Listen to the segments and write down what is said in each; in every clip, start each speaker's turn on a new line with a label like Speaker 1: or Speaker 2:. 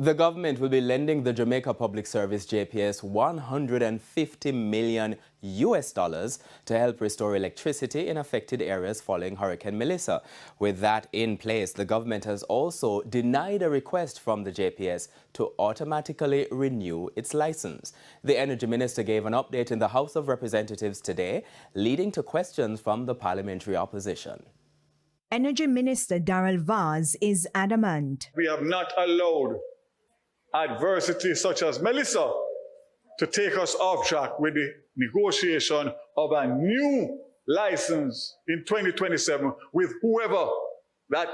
Speaker 1: The government will be lending the Jamaica Public Service JPS $150 million to help restore electricity in affected areas following Hurricane Melissa. With that in place, the government has also denied a request from the JPS to automatically renew its license. The Energy Minister gave an update in the House of Representatives today, leading to questions from the parliamentary opposition.
Speaker 2: Energy Minister Darrell Vaz is adamant.
Speaker 3: We have not allowed adversity such as Melissa to take us off track with the negotiation of a new license in 2027 with whoever that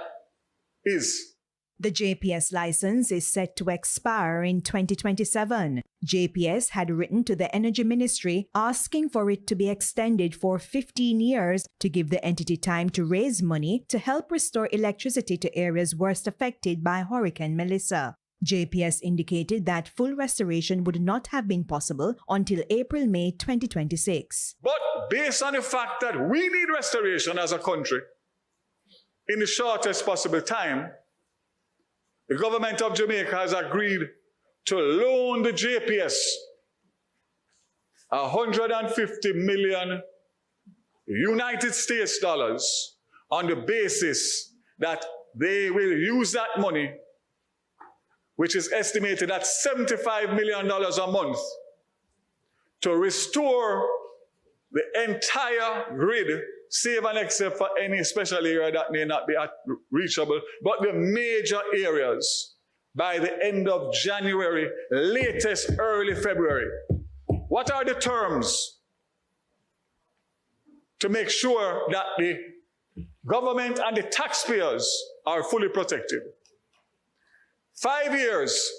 Speaker 3: is.
Speaker 2: The JPS license is set to expire in 2027. JPS had written to the Energy Ministry asking for it to be extended for 15 years to give the entity time to raise money to help restore electricity to areas worst affected by Hurricane Melissa. JPS indicated that full restoration would not have been possible until April-May 2026.
Speaker 3: But based on the fact that we need restoration as a country in the shortest possible time, the government of Jamaica has agreed to loan the JPS $150 million United States dollars on the basis that they will use that money, which is estimated at $75 million a month, to restore the entire grid, save and except for any special area that may not be reachable, but the major areas by the end of January, latest early February. What are the terms to make sure that the government and the taxpayers are fully protected? 5 years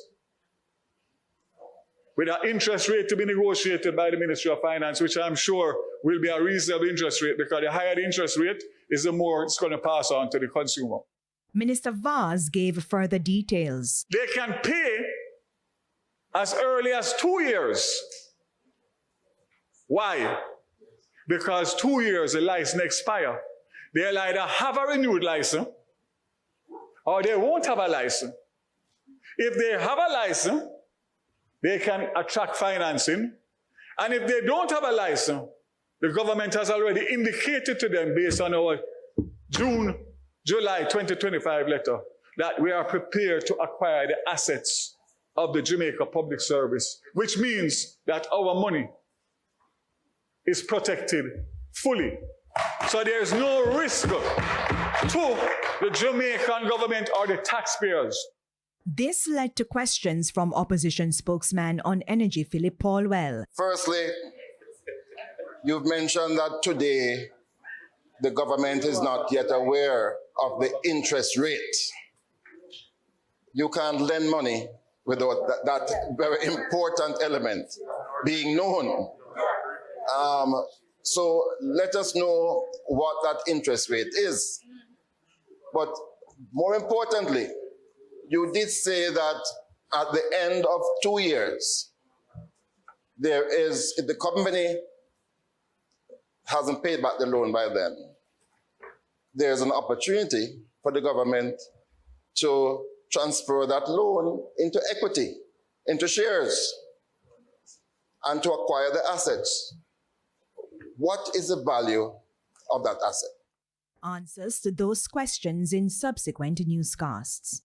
Speaker 3: with an interest rate to be negotiated by the Ministry of Finance, which I'm sure will be a reasonable interest rate, because the higher the interest rate is, the more it's going to pass on to the consumer.
Speaker 2: Minister Vaz gave further details.
Speaker 3: They can pay as early as 2 years. Why? Because 2 years the license expires. They'll either have a renewed license or they won't have a license. If they have a license, they can attract financing. And if they don't have a license, the government has already indicated to them, based on our July 2025 letter, that we are prepared to acquire the assets of the Jamaica Public Service, which means that our money is protected fully. So there is no risk to the Jamaican government or the taxpayers.
Speaker 2: This led to questions from opposition spokesman on energy, Philip Paulwell.
Speaker 4: Firstly, you've mentioned that today the government is not yet aware of the interest rate. You can't lend money without that very important element being known. So let us know what that interest rate is. But more importantly, you did say that at the end of 2 years, if the company hasn't paid back the loan by then, there's an opportunity for the government to transfer that loan into equity, into shares, and to acquire the assets. What is the value of that asset?
Speaker 2: Answers to those questions in subsequent newscasts.